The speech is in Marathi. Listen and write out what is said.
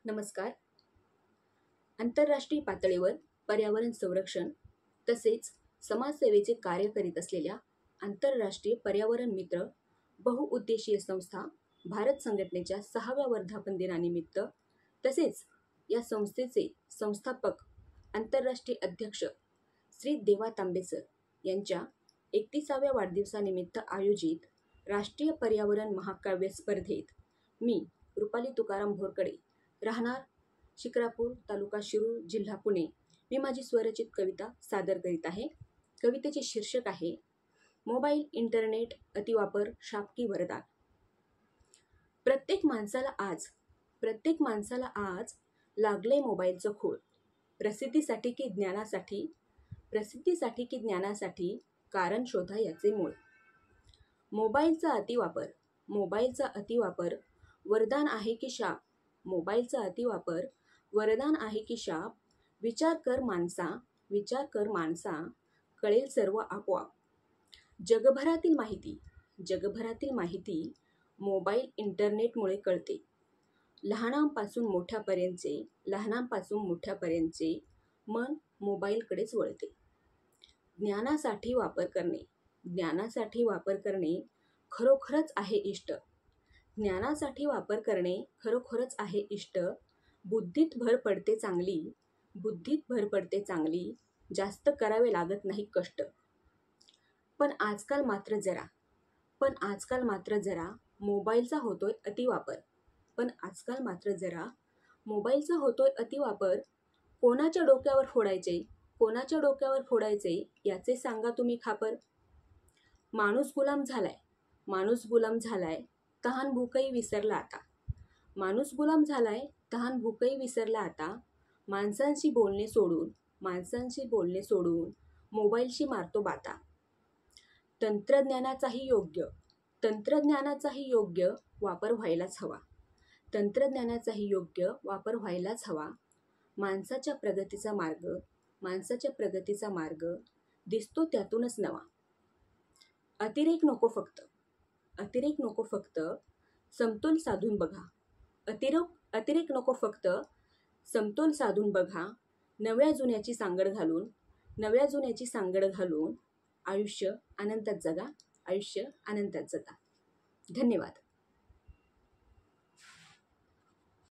नमस्कार. आंतरराष्ट्रीय पातळीवर पर्यावरण संरक्षण तसेच समाजसेवेचे कार्य करीत असलेल्या आंतरराष्ट्रीय पर्यावरण मित्र बहुउद्देशीय संस्था भारत संघटनेच्या 6व्या वर्धापन दिनानिमित्त तसेच या संस्थेचे संस्थापक आंतरराष्ट्रीय अध्यक्ष श्री देवा तांबे सर यांच्या 31व्या वाढदिवसानिमित्त आयोजित राष्ट्रीय पर्यावरण महाकाव्य स्पर्धेत मी रुपाली तुकाराम भोरकडे राहणार शिक्रापूर तालुका शिरूर जिल्हा पुणे मी माझी स्वरचित कविता सादर करीत आहे. कवितेचे शीर्षक आहे मोबाईल इंटरनेट अतिवापर शाप की वरदान. प्रत्येक माणसाला आज लागले मोबाईलचं खूळ. प्रसिद्धीसाठी की ज्ञानासाठी कारण शोधा याचे मूळ. मोबाईलचा अतिवापर वरदान आहे की शाप. मोबाईलचा अतिवापर वरदान आहे की शाप. विचार कर माणसा कळेल सर्व आपोआप. जगभरातील माहिती मोबाईल इंटरनेटमुळे कळते. लहानांपासून मोठ्यापर्यंतचे मन मोबाईलकडेच वळते. ज्ञानासाठी वापर करणे खरोखरच आहे इष्ट. बुद्धीत भर पडते चांगली. जास्त करावे लागत नाही कष्ट. पण आजकाल मात्र जरा मोबाईलचा होतोय अतिवापर. कोणाच्या डोक्यावर फोडायचे याचे सांगा तुम्ही खापर. माणूस गुलाम झालाय तहान भूकही विसरला आता. माणसांशी बोलणे सोडून मोबाईलशी मारतो बाता. तंत्रज्ञानाचाही योग्य वापर व्हायलाच हवा. माणसाच्या प्रगतीचा मार्ग दिसतो त्यातूनच नवा. अतिरेक नको फक्त समतोल साधून बघा. नव्या जुन्याची सांगड घालून आयुष्य आनंदात जगा. धन्यवाद.